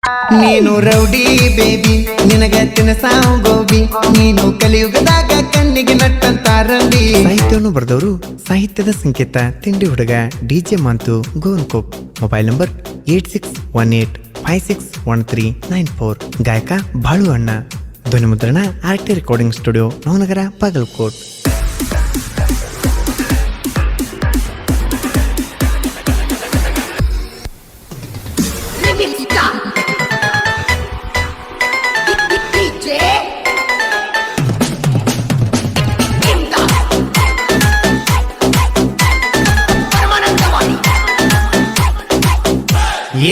ನೀನು rowdy baby ನಿನಗ ತಿನಸಾವ್ ಗೋಬಿ ನೀನು ಕಲಿಯುಗದಾಗ ಕಣ್ಣಿಗೆ ನಟ್ಟಂತಾರಂಬಿ. ಸಾಹಿತ್ಯವನ್ನು ಬರೆದವರು ಸಾಹಿತ್ಯದ ಸಂಕೇತ ತಿಂಡಿ ಹುಡುಗ DJ ಮಾಂತು ಗೋನ್ಕೋಪ್. Mobile number 8618561394. ಗಾಯಕ ಬಾಳು ಅಣ್ಣ. ಧ್ವನಿ ಮುದ್ರಣ RT recording studio Navanagar Bagalkot.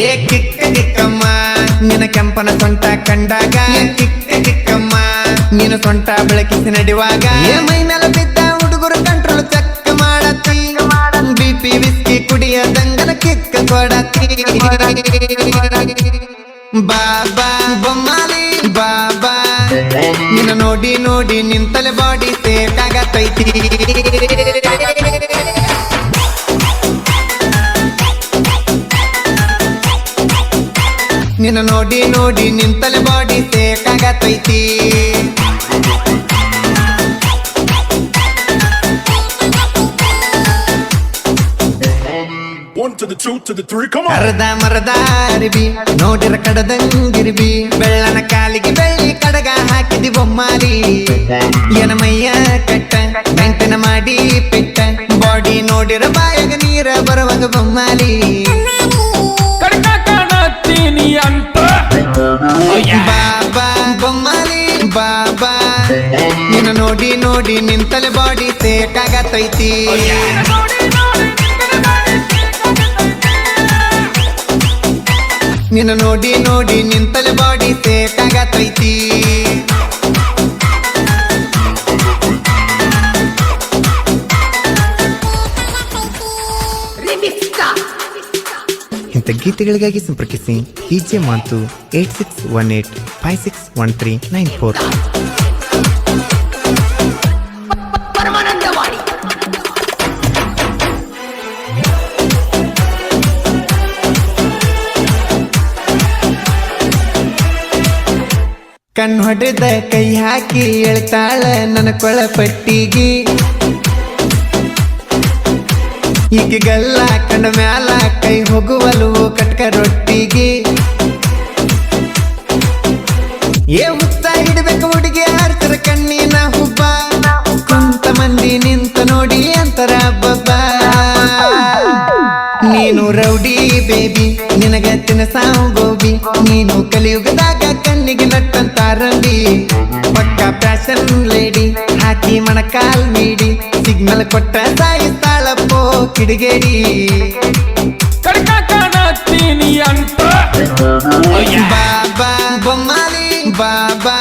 ಏ ಕಿಕ್ಕ ಕಿಕ್ಕಮ್ಮ ನಿನ್ನ ಕೆಂಪನ ಸೊಂಟ ಕಂಡಾಗ ಕಿಕ್ಕ ಕಿಕ್ಕಮ್ಮ ನೀನು ಸೊಂಟ ಬೆಳಕಿಸಿ ನಡೆಯುವಾಗ ಮೈ ಮೇಲೆ ಬಿದ್ದ ಹುಡುಗರು ಕಂಟ್ರೋಲ್ ಚೆಕ್ ಮಾಡತ್ತಿ BP ವಿಸ್ಕಿ ಕುಡಿಯ ದಂಗನ ಕಿಕ್ಕ ಕೊಡತ್ತಿ. ಬಾಬಾ ಬೊಮ್ಮಾಲಿ ಬಾಬಾ ನಿನ್ನ ನೋಡಿ ನೋಡಿ ನಿಂತಲೆ ಬಾಡಿ ಸೇಕಾಗತೈತಿ. ನಿನ್ನ ನೋಡಿ ನೋಡಿ ನಿಂತಲೆ ಬಾಡಿ ಸೇಕಾಗತೈತಿ. ಅರ್ಧ ಮರದ ಅರಿಬಿ ನೋಡಿರ ಕಡದಂಗಿರಿಬಿ ಬೆಳ್ಳನ ಕಾಲಿಗೆ ಬೆಳ್ಳಿ ಕಡಗ ಹಾಕಿದಿ ಬೊಮ್ಮಾಲಿ. ಏನ ಮೈಯ ಕಟ್ಟ ಮೆಂಟನ ಮಾಡಿ ಪಿಟ್ಟ ಬಾಡಿ ನೋಡಿರ ಬಾಯಾಗ ನೀರ ಬರುವಾಗ ಬೊಮ್ಮಾಲಿ. ಬಾಬಾ ಬೊಮ್ಮಾಲಿ ಬಾಬಾ ನಿನ್ನ ನೋಡಿ ನೋಡಿ ನಿಂತಲೆ ಬಾಡಿ ಸೇಕಾಗತೈತಿ. ನಿನ್ನ ನೋಡಿ ನೋಡಿ ನಿಂತಲೆ ಬಾಡಿ ಸೇಕಾಗತೈತಿ. ಇಂಥ ಗೀತೆಗಳಿಗಾಗಿ ಸಂಪರ್ಕಿಸಿ DJ ಮಾಂತು 8618561394. ಕಣ್ಣು ಹೊಡೆದ ಕೈ ಹಾಕಿ ಎಳ್ತಾಳ ನನ್ನ ಕೊಳ ಪಟ್ಟಿಗಿ. ಈಗಲ್ಲ ಕಂಡ ಮ್ಯಾಲ ಕೈ ಹೋಗುವಲು ಕಟ್ಕ ರೊಟ್ಟಿಗೆ. ಏ ಹುತ್ತ ಹಿಡ್ಬೇಕು ಹುಡುಗಿ ಆಡ್ತರ ಕಣ್ಣಿನ ಹುಬ್ಬ ಕುಂತ ಮಂದಿ ನಿಂತ ನೋಡಿ ಅಂತರ ಬಬ್ಬಾ. ನೀನು ರೌಡಿ ಬೇಬಿ ನಿನಗ ತಿನಸಾವ್ ಗೋಬಿ ನೀನು ಕಲಿಯುಗದಾಗ ಕಣ್ಣಿಗೆ ನಟ್ಟಂತಾರಂಬಿ. ಪಕ್ಕ ಫ್ಯಾಷನ್ ಲೇಡಿ ಹಾಕಿ ಮಣಕಾಲ್ ನೀಡಿ ಸಿಗ್ನಲ್ ಕೊಟ್ಟ ಸಾಯಿಸ್ತಾಳಪ್ಪೋ ಕಿಡಿಗೇಡಿ. ಬಾಬಾ ಬೊಮ್ಮಾಲಿ ಬಾಬಾ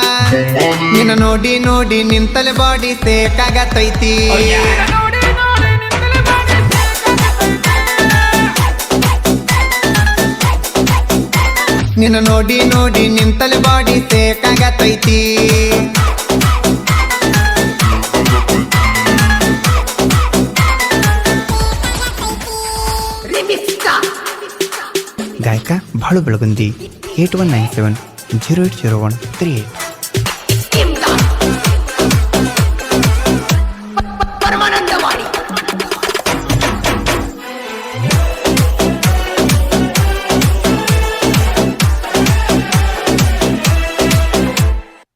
ನಿನ್ನ ನೋಡಿ ನೋಡಿ ನಿಂತಲೆ ಬಾಡಿ ಸೇಕಾಗತೈತಿ. ನಿನ್ನ ನೋಡಿ ನೋಡಿ ನಿಂತಲೆ ಬಾಡಿ ಸೇಕಾಗತೈತಿ. ಗಾಯಕ ಬಾಳು ಬೆಳಗುಂದಿ 8197080138.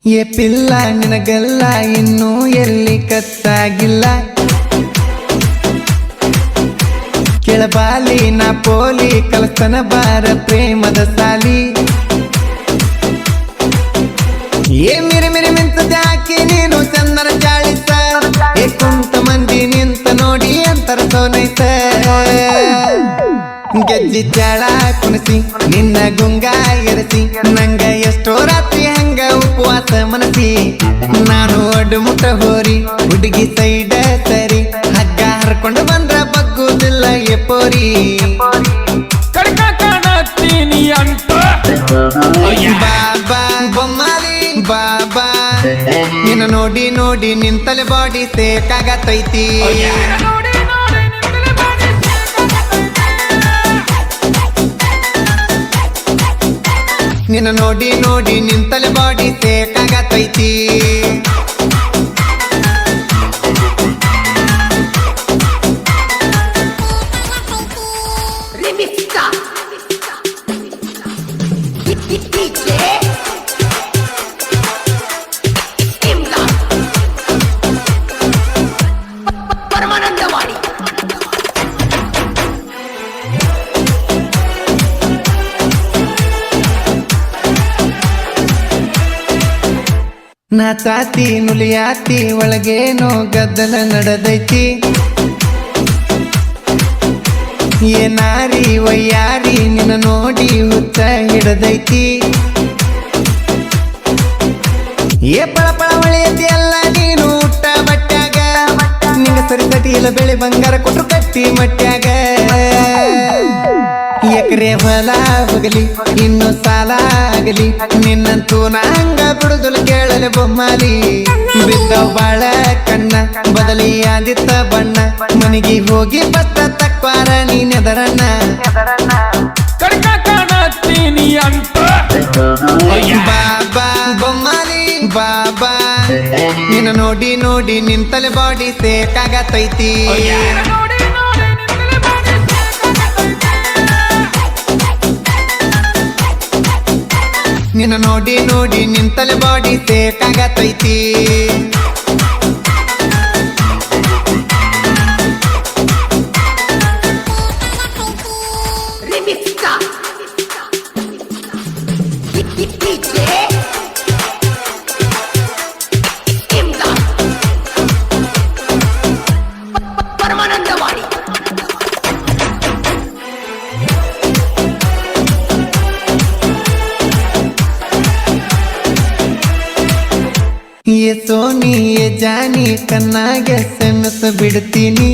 ಏ ಪಿಲ್ಲ ನಿನಗಲ್ಲ ಇನ್ನೂ ಎಲ್ಲಿ ಕತ್ತಾಗಿಲ್ಲ ಕೆಳಬಾಲಿ ನಾ ಪೋಲಿ ಕಲಸ್ತನ ಬಾರ ಪ್ರೇಮದ ಸಾಲಿ. ಏ ಮಿರಿ ಮಿರಿ ಮಿಂತದೆ ಹಾಕಿ ನೀನು ಚಂದನ ಚಾಳಿಸ ಏ ಕುಂತ ಮಂದಿ ನಿಂತ ನೋಡಿ ಅಂತರ ಸೋನೈಸ. ಗೆಜ್ಜಿ ಚಾಳ ಕುಣಿಸಿ ನಿನ್ನ ಗುಂಗ ಎರಸಿ ನಂಗ ಎಷ್ಟೋ ರಾತ್ರಿ ಹಂಗ ಉಪವಾಸ ಮನಸಿ. ನಾನು ಒಡ್ಡು ಮುಟ್ಟ ಹೋರಿ ಹುಡುಗಿ ಸೈಡ ಸರಿ ಹಗ್ಗ ಹರ್ಕೊಂಡು ಬಂದ್ರ ಬಗ್ಗುದಿಲ್ಲ ಎಪ್ಪೋರಿ. ಬಾಬಾ ಬೊಮ್ಮಾಲಿ ಬಾಬಾ ನಿನ್ನ ನೋಡಿ ನೋಡಿ ನಿಂತಲೆ ಬಾಡಿ ಸೇಕಾಗತೈತಿ. ನಿನ್ನ ನೋಡಿ ನೋಡಿ ನಿಂತಲೆ ಬಾಡಿ ಸೇಕಾಗತೈತಿ ನಾಚಾತಿ ನುಲಿಯಾತಿ ಒಳಗೇನೋ ಗದ್ದಲ ನಡೆದೈತಿ ಏನಾರಿ ವಯ್ಯಾರಿ ನಿನ್ನ ನೋಡಿ ಹುಚ್ಚ ಹಿಡದೈತಿ ಏ ಪಳ ಒಳೆಯತಿ ಅಲ್ಲ ನೀನು ಊಟ ಬಟ್ಟ್ಯಾಗ ನಿಂಗ ಸರಿ ತಟಿಯಲ ಬೆಳೆ ಬಂಗಾರ ಕೊಟ್ರು ಕಟ್ಟಿ ಮಟ್ಟ್ಯಾಗ ಎಕರೆ ಹೊಲ ಹೋಗಲಿ ಇನ್ನು ಸಾಲ ಆಗಲಿ ನಿನ್ನಂತೂ ನಂಗ ಬಿಡುದಲು ಕೇಳಲೆ ಬೊಮ್ಮಾಲಿ ಬಿದ್ದವ್ ಬಾಳ ಕಣ್ಣ ಬದಲಿ ಆದಿತ್ತ ಬಣ್ಣ ಮನಿಗೆ ಹೋಗಿ ಬತ್ತ ತಕ್ವಾರ ನೀನೆದರಣ್ಣ ಕಡ್ಕ ಕಾಣತ್ತೀನಿ ಅಂತ ಬಾಬಾ ಬೊಮ್ಮಾಲಿ ಬಾಬಾ ನಿನ್ನ ನೋಡಿ ನೋಡಿ ನಿಂತಲೆ ಬಾಡಿ ಸೇಕಾಗತೈತಿ ನಿನ್ನ ನೋಡಿ ನೋಡಿ ನಿಂತಲೆ ಬಾಡಿ ಸೇಕಾಗತೈತಿ ये सोनी ये जानी ಕಣ್ಣಾಗೆ ಸೆಣಸ ಬಿಡ್ತೀನಿ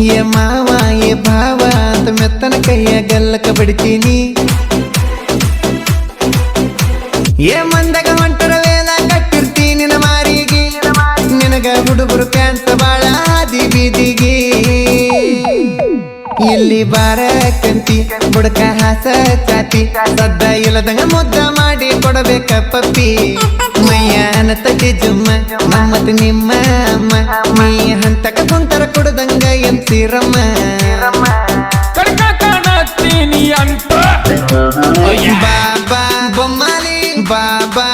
ये ಮಾವ ये ಭಾವ ಅಂತ ಮೆತ್ತನ ಕೈಯ ಗಲ್ಲಕ ಬಿಡ್ತೀನಿ ಏ ಮಂದಗ ಹೊಂಟರ ವೇಲ ಕಟ್ಟಿರ್ತೀನಿ ನಿನ್ನ ಮಾರಿಗೆ ನಿನಗ ಹುಡುಗರು ಪ್ಯಾಂಟ್ ಬಾಳ ಆದಿ ಬೀದಿಗೆ ಇಲ್ಲಿ ಬಾರ ಕಂತಿ ಬುಡಕ ಹಾಸ ಚಾತಿ ಸದ್ದ ಇಲ್ಲದಂಗ ಮುದ್ದ ಮಾಡಿ ಕೊಡಬೇಕ ಪಪ್ಪಿ ಮಯ್ಯನ ತಟಿ ಜುಮ್ಮ ನಮ್ಮತ್ ನಿಮ್ಮ ಅಮ್ಮ ನೀ ಹಂತಕ ಕುಂತರ ಕೊಡದಂಗ ಎಂತಿರಮ್ಮ ಕಡ್ಕ ಕಾಣತ್ತೀನಿ ಅಂತ ಬಾಬಾ ಬೊಮ್ಮಾಲಿ ಬಾಬಾ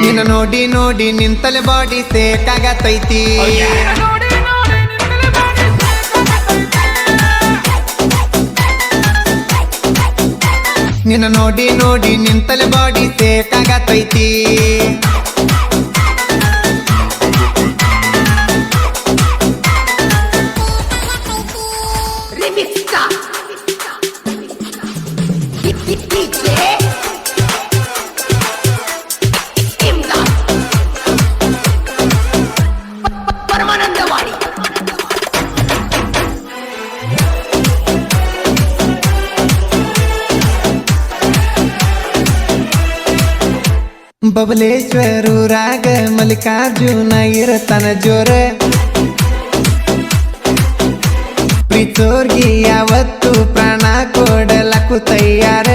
ನಿನ್ನ ನೋಡಿ ನೋಡಿ ನಿಂತಲೆ ಬಾಡಿ ಸೇಕಾಗತೈತಿ ನಿನ್ನ ನೋಡಿ ನೋಡಿ ನಿಂತಲೆ ಬಾಡಿ ಸೇಕಾಗತೈತಿ ಬಬಲೇಶ್ವರೂರಾಗ ಮಲ್ಲಿಕಾರ್ಜುನ ಇರತನ ಜೋರ ಪ್ರೀತೋರ್ಗಿ ಯಾವತ್ತು ಪ್ರಾಣ ಕೊಡಲಕ್ಕು ತಯ್ಯಾರ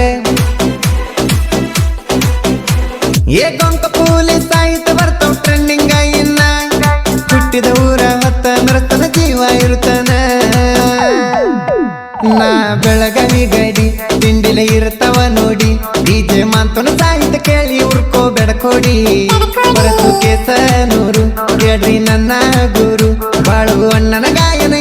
ಏ ಗೊಂಕ ಪೊಲೀಸ್ ಸಾಹಿತ್ಯ ಬರ್ತಾವ್ ಟ್ರೆಂಡಿಂಗ ಇನ್ನ ಹುಟ್ಟಿದ ಊರ ಹೊತ್ತ ನರ್ತನ ಜೀವ ಇರುತ್ತನ ನಾ ಬೆಳಗಾವಿ ಗಡಿ ತಿಂಡಿಲೆ ಇರ್ತಾವ ನೋಡಿ ಡಿಜೆ ಮಾತನ ಸಾಹಿತ್ಯ ಕೇಳಿ ಉರ್ಕೋ ಬೆಡಕೋಡಿ ಬರಸು ಕೇಸ ನೂರು ಕೇಳ್ರಿ ನನ್ನ ಗುರು ಬಾಳು ಅಣ್ಣನ ಗಾಯನ